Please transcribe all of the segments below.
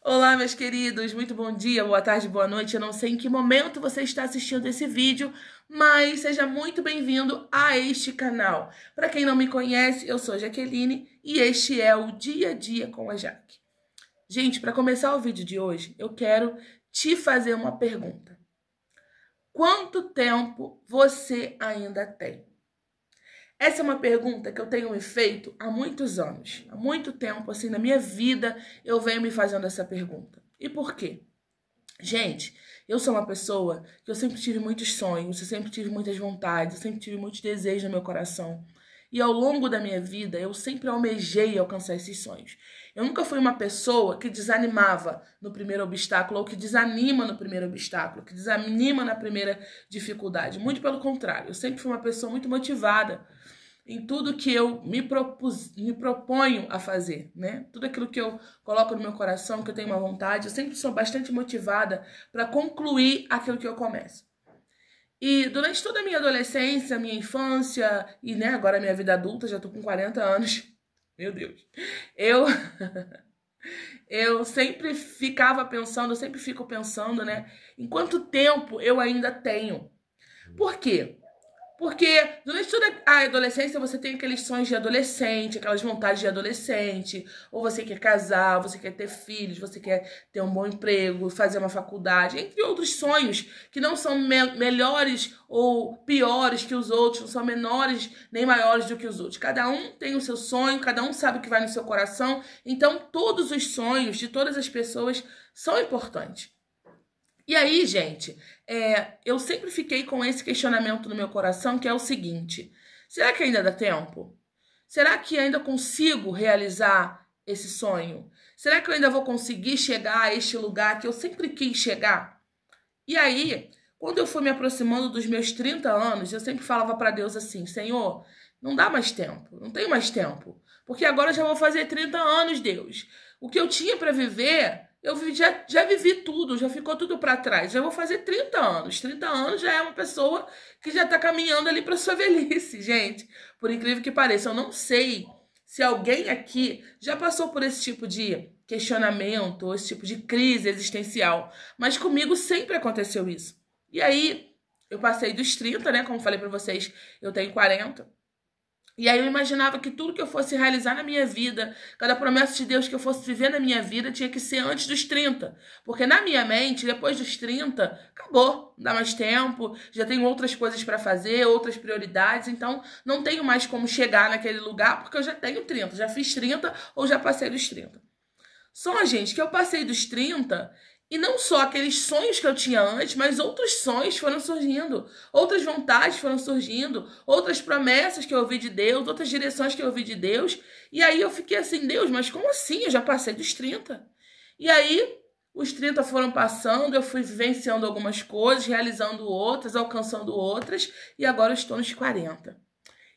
Olá, meus queridos, muito bom dia, boa tarde, boa noite. Eu não sei em que momento você está assistindo esse vídeo, mas seja muito bem-vindo a este canal. Para quem não me conhece, eu sou a Jaqueline e este é o Dia a Dia com a Jaque. Gente, para começar o vídeo de hoje, eu quero te fazer uma pergunta. Quanto tempo você ainda tem? Essa é uma pergunta que eu tenho me feito há muitos anos. Há muito tempo, assim, na minha vida, eu venho me fazendo essa pergunta. E por quê? Gente, eu sou uma pessoa que eu sempre tive muitos sonhos, eu sempre tive muitas vontades, eu sempre tive muitos desejos no meu coração. E ao longo da minha vida, eu sempre almejei alcançar esses sonhos. Eu nunca fui uma pessoa que desanimava no primeiro obstáculo, ou que desanima no primeiro obstáculo, que desanima na primeira dificuldade. Muito pelo contrário, eu sempre fui uma pessoa muito motivada em tudo que eu me proponho a fazer, né? Tudo aquilo que eu coloco no meu coração, que eu tenho uma vontade, eu sempre sou bastante motivada para concluir aquilo que eu começo. E durante toda a minha adolescência, minha infância e, né, agora a minha vida adulta, já tô com 40 anos. Meu Deus. Eu eu sempre ficava pensando, eu sempre fico pensando, né, em quanto tempo eu ainda tenho. Por quê? Porque durante toda a adolescência você tem aqueles sonhos de adolescente, aquelas vontades de adolescente, ou você quer casar, você quer ter filhos, você quer ter um bom emprego, fazer uma faculdade, entre outros sonhos que não são melhores ou piores que os outros, não são menores nem maiores do que os outros. Cada um tem o seu sonho, cada um sabe o que vai no seu coração, então todos os sonhos de todas as pessoas são importantes. E aí, gente, eu sempre fiquei com esse questionamento no meu coração, que é o seguinte: será que ainda dá tempo? Será que ainda consigo realizar esse sonho? Será que eu ainda vou conseguir chegar a este lugar que eu sempre quis chegar? E aí, quando eu fui me aproximando dos meus 30 anos, eu sempre falava para Deus assim: Senhor, não dá mais tempo, não tenho mais tempo, porque agora eu já vou fazer 30 anos, Deus. O que eu tinha para viver, já vivi tudo, já ficou tudo para trás. Já vou fazer 30 anos. 30 anos já é uma pessoa que já tá caminhando ali para sua velhice, gente. Por incrível que pareça, eu não sei se alguém aqui já passou por esse tipo de questionamento, ou esse tipo de crise existencial, mas comigo sempre aconteceu isso. E aí, eu passei dos 30, né? Como falei para vocês, eu tenho 40. E aí eu imaginava que tudo que eu fosse realizar na minha vida, cada promessa de Deus que eu fosse viver na minha vida, tinha que ser antes dos 30. Porque na minha mente, depois dos 30, acabou. Não dá mais tempo, já tenho outras coisas para fazer, outras prioridades, então não tenho mais como chegar naquele lugar, porque eu já tenho 30, já fiz 30 ou já passei dos 30. Só, gente, que eu passei dos 30 e não só aqueles sonhos que eu tinha antes, mas outros sonhos foram surgindo, outras vontades foram surgindo, outras promessas que eu ouvi de Deus, outras direções que eu ouvi de Deus. E aí eu fiquei assim: Deus, mas como assim? Eu já passei dos 30. E aí os 30 foram passando, eu fui vivenciando algumas coisas, realizando outras, alcançando outras, e agora eu estou nos 40.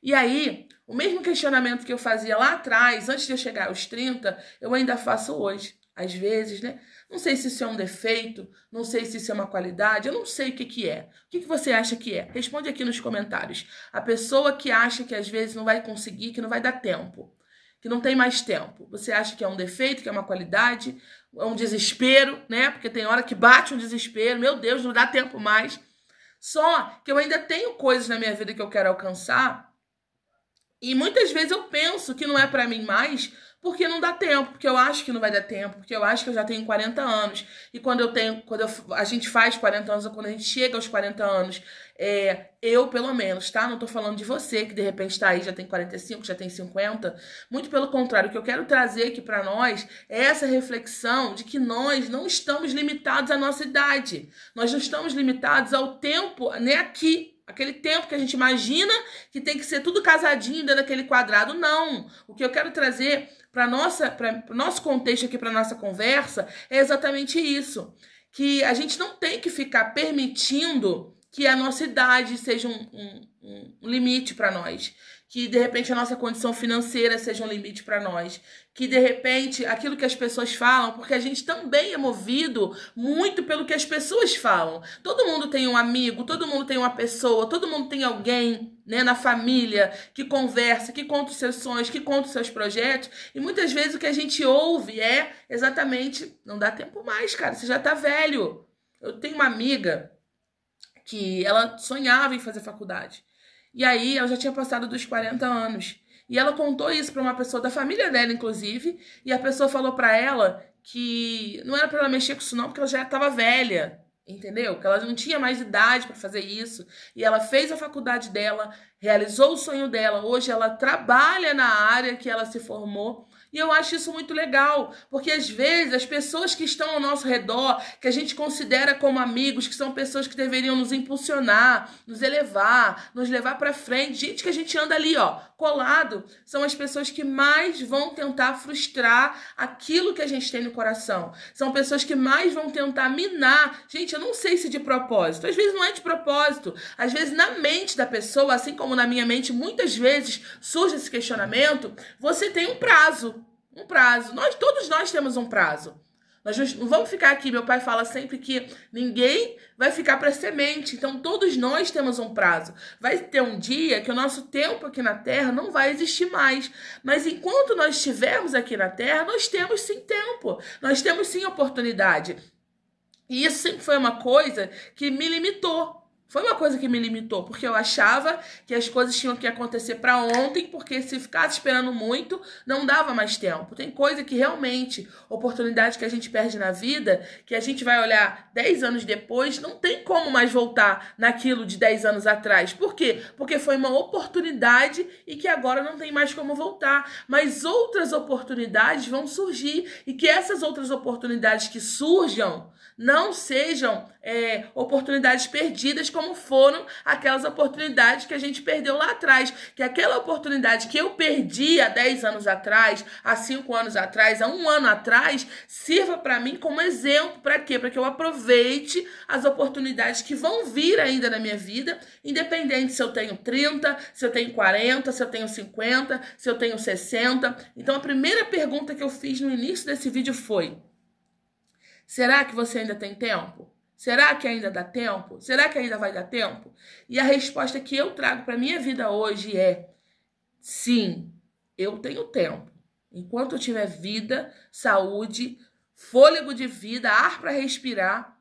E aí, o mesmo questionamento que eu fazia lá atrás, antes de eu chegar aos 30, eu ainda faço hoje. Às vezes, né? Não sei se isso é um defeito, não sei se isso é uma qualidade, eu não sei o que que é. O que que você acha que é? Responde aqui nos comentários. A pessoa que acha que às vezes não vai conseguir, que não vai dar tempo, que não tem mais tempo. Você acha que é um defeito, que é uma qualidade, é um desespero, né? Porque tem hora que bate um desespero, meu Deus, não dá tempo mais. Só que eu ainda tenho coisas na minha vida que eu quero alcançar, e muitas vezes eu penso que não é pra mim mais, porque não dá tempo, porque eu acho que não vai dar tempo, porque eu acho que eu já tenho 40 anos. E a gente faz 40 anos, ou quando a gente chega aos 40 anos, eu pelo menos, tá? Não tô falando de você, que de repente tá aí, já tem 45, já tem 50. Muito pelo contrário, o que eu quero trazer aqui pra nós é essa reflexão de que nós não estamos limitados à nossa idade. Nós não estamos limitados ao tempo, né, aqui. Aquele tempo que a gente imagina que tem que ser tudo casadinho dentro daquele quadrado. Não. O que eu quero trazer para o nosso contexto aqui, para nossa conversa, é exatamente isso. Que a gente não tem que ficar permitindo que a nossa idade seja um limite para nós. que de repente a nossa condição financeira seja um limite para nós, que de repente aquilo que as pessoas falam, porque a gente também é movido muito pelo que as pessoas falam. Todo mundo tem um amigo, todo mundo tem uma pessoa, todo mundo tem alguém, né, na família que conversa, que conta os seus sonhos, que conta os seus projetos, e muitas vezes o que a gente ouve é exatamente: não dá tempo mais, cara, você já tá velho. Eu tenho uma amiga que ela sonhava em fazer faculdade. E aí, ela já tinha passado dos 40 anos. E ela contou isso para uma pessoa da família dela, inclusive. E a pessoa falou para ela que não era para ela mexer com isso não, porque ela já estava velha. Entendeu? Que ela não tinha mais idade para fazer isso. E ela fez a faculdade dela, realizou o sonho dela. Hoje ela trabalha na área que ela se formou. E eu acho isso muito legal, porque às vezes as pessoas que estão ao nosso redor, que a gente considera como amigos, que são pessoas que deveriam nos impulsionar, nos elevar, nos levar para frente, gente que a gente anda ali, ó, colado, são as pessoas que mais vão tentar frustrar aquilo que a gente tem no coração. São pessoas que mais vão tentar minar. Gente, eu não sei se de propósito, às vezes não é de propósito, às vezes na mente da pessoa, assim como na minha mente, muitas vezes surge esse questionamento. Você tem um prazo. Um prazo. Todos nós temos um prazo. Nós não vamos ficar aqui. Meu pai fala sempre que ninguém vai ficar para semente. Então, todos nós temos um prazo. Vai ter um dia que o nosso tempo aqui na Terra não vai existir mais. Mas enquanto nós estivermos aqui na Terra, nós temos sim tempo. Nós temos sim oportunidade. E isso sempre foi uma coisa que me limitou. Foi uma coisa que me limitou, porque eu achava que as coisas tinham que acontecer para ontem, porque se ficasse esperando muito, não dava mais tempo. Tem coisa que realmente, oportunidade que a gente perde na vida, que a gente vai olhar 10 anos depois, não tem como mais voltar naquilo de 10 anos atrás. Por quê? Porque foi uma oportunidade e que agora não tem mais como voltar. Mas outras oportunidades vão surgir e que essas outras oportunidades que surjam não sejam oportunidades perdidas como foram aquelas oportunidades que a gente perdeu lá atrás. Que aquela oportunidade que eu perdi há 10 anos atrás, há 5 anos atrás, há 1 ano atrás, sirva para mim como exemplo. Para quê? Para que eu aproveite as oportunidades que vão vir ainda na minha vida, independente se eu tenho 30, se eu tenho 40, se eu tenho 50, se eu tenho 60. Então a primeira pergunta que eu fiz no início desse vídeo foi: será que você ainda tem tempo? Será que ainda dá tempo? Será que ainda vai dar tempo? E a resposta que eu trago para minha vida hoje é: sim, eu tenho tempo. Enquanto eu tiver vida, saúde, fôlego de vida, ar para respirar,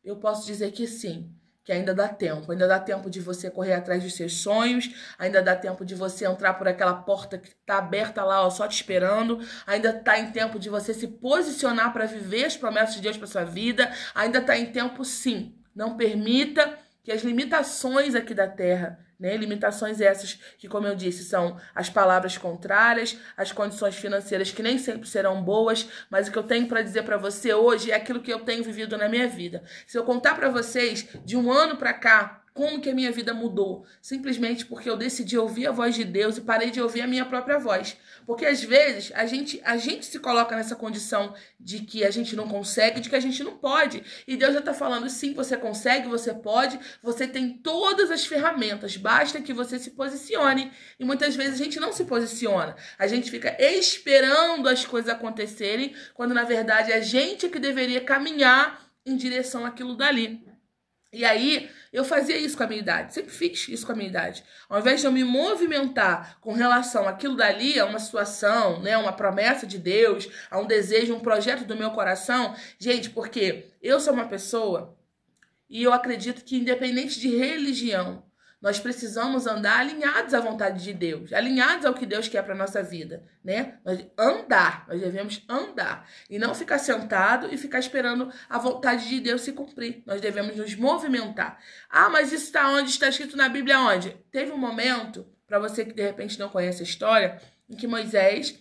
eu posso dizer que sim, que ainda dá tempo. Ainda dá tempo de você correr atrás dos seus sonhos, ainda dá tempo de você entrar por aquela porta que está aberta lá, ó, só te esperando, ainda está em tempo de você se posicionar para viver as promessas de Deus para sua vida, ainda está em tempo sim. Não permita que as limitações aqui da terra, né, limitações essas que, como eu disse, são as palavras contrárias, as condições financeiras que nem sempre serão boas, mas o que eu tenho para dizer para você hoje é aquilo que eu tenho vivido na minha vida. Se eu contar para vocês de 1 ano para cá, como que a minha vida mudou? Simplesmente porque eu decidi ouvir a voz de Deus e parei de ouvir a minha própria voz. Porque às vezes a gente se coloca nessa condição de que a gente não consegue, de que a gente não pode. E Deus já está falando: sim, você consegue, você pode, você tem todas as ferramentas, basta que você se posicione. E muitas vezes a gente não se posiciona. A gente fica esperando as coisas acontecerem, quando na verdade a gente é que deveria caminhar em direção àquilo dali. E aí, eu fazia isso com a minha idade, sempre fiz isso com a minha idade. Ao invés de eu me movimentar com relação àquilo dali, a uma situação, né, uma promessa de Deus, a um desejo, um projeto do meu coração, gente, porque eu sou uma pessoa e eu acredito que, independente de religião, nós precisamos andar alinhados à vontade de Deus, alinhados ao que Deus quer para a nossa vida, né? Nós devemos andar e não ficar sentado e ficar esperando a vontade de Deus se cumprir. Nós devemos nos movimentar. Ah, mas isso está onde? Está escrito na Bíblia onde? Teve um momento, para você que de repente não conhece a história, em que Moisés,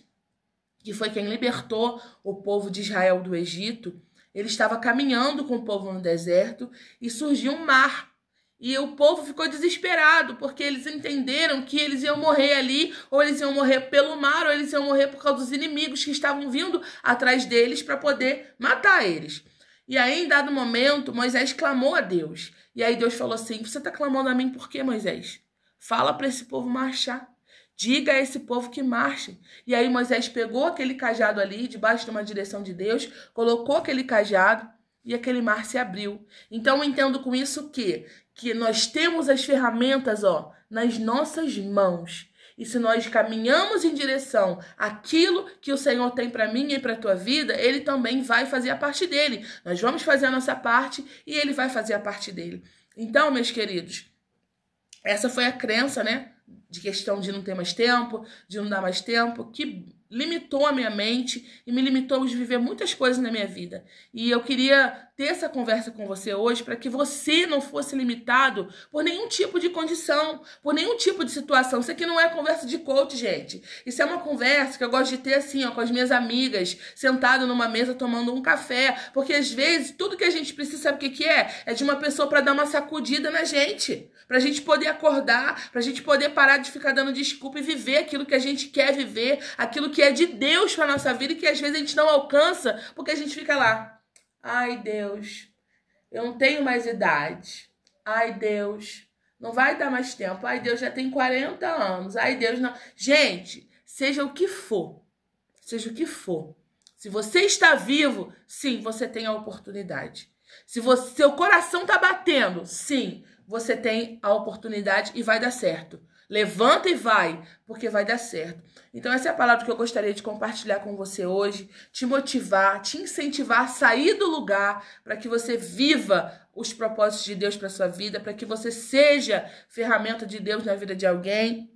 que foi quem libertou o povo de Israel do Egito, ele estava caminhando com o povo no deserto e surgiu um mar. E o povo ficou desesperado, porque eles entenderam que eles iam morrer ali, ou eles iam morrer pelo mar, ou eles iam morrer por causa dos inimigos que estavam vindo atrás deles para poder matar eles. E aí, em dado momento, Moisés clamou a Deus. E aí Deus falou assim: você está clamando a mim por quê, Moisés? Fala para esse povo marchar. Diga a esse povo que marche. E aí Moisés pegou aquele cajado ali, debaixo de uma direção de Deus, colocou aquele cajado e aquele mar se abriu. Então eu entendo com isso que nós temos as ferramentas, ó, nas nossas mãos. E se nós caminhamos em direção àquilo que o Senhor tem para mim e para a tua vida, Ele também vai fazer a parte dele. Nós vamos fazer a nossa parte e Ele vai fazer a parte dele. Então, meus queridos, essa foi a crença, né? De questão de não ter mais tempo, de não dar mais tempo, que limitou a minha mente e me limitou de viver muitas coisas na minha vida. E eu queria ter essa conversa com você hoje para que você não fosse limitado por nenhum tipo de condição, por nenhum tipo de situação. Isso aqui não é conversa de coach, gente. Isso é uma conversa que eu gosto de ter assim, ó, com as minhas amigas, sentado numa mesa tomando um café, porque às vezes tudo que a gente precisa, sabe o que é? É de uma pessoa para dar uma sacudida na gente, pra gente poder acordar, pra gente poder parar de ficar dando desculpa e viver aquilo que a gente quer viver, aquilo que é de Deus pra nossa vida e que às vezes a gente não alcança, porque a gente fica lá. Ai, Deus, eu não tenho mais idade. Ai, Deus, não vai dar mais tempo. Ai, Deus, já tem 40 anos. Ai, Deus, não. Gente, seja o que for, seja o que for. Se você está vivo, sim, você tem a oportunidade. Se seu coração tá batendo, sim, você tem a oportunidade e vai dar certo. Levanta e vai, porque vai dar certo. Então essa é a palavra que eu gostaria de compartilhar com você hoje, te motivar, te incentivar a sair do lugar para que você viva os propósitos de Deus para sua vida, para que você seja ferramenta de Deus na vida de alguém.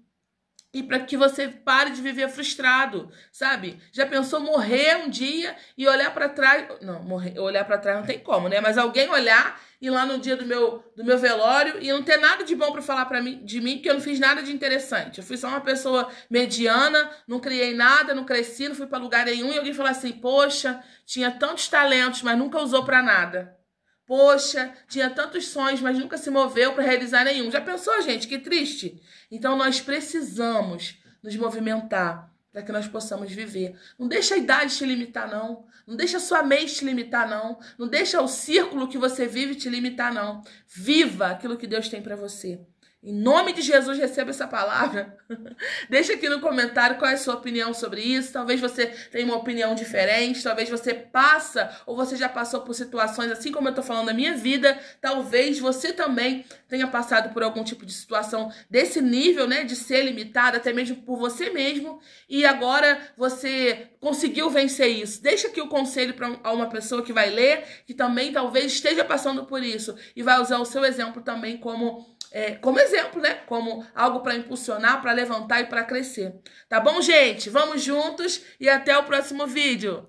E para que você pare de viver frustrado, sabe? Já pensou morrer um dia e olhar para trás? Não, olhar para trás não tem como, né? Mas alguém olhar e lá no dia do meu velório e não ter nada de bom para falar de mim, porque eu não fiz nada de interessante. Eu fui só uma pessoa mediana, não criei nada, não cresci, não fui para lugar nenhum. E alguém falar assim, poxa, tinha tantos talentos, mas nunca usou para nada. Poxa, tinha tantos sonhos, mas nunca se moveu para realizar nenhum. Já pensou, gente? Que triste. Então, nós precisamos nos movimentar para que nós possamos viver. Não deixa a idade te limitar, não. Não deixa a sua mente te limitar, não. Não deixa o círculo que você vive te limitar, não. Viva aquilo que Deus tem para você. Em nome de Jesus, receba essa palavra. Deixa aqui no comentário qual é a sua opinião sobre isso. Talvez você tenha uma opinião diferente. Talvez você passa ou você já passou por situações assim como eu tô falando da minha vida. Talvez você também tenha passado por algum tipo de situação desse nível, né? De ser limitado até mesmo por você mesmo. E agora você conseguiu vencer isso. Deixa aqui o conselho para uma pessoa que vai ler, que também talvez esteja passando por isso. E vai usar o seu exemplo também como exemplo, né? Como algo para impulsionar, para levantar e para crescer. Tá bom, gente? Vamos juntos e até o próximo vídeo.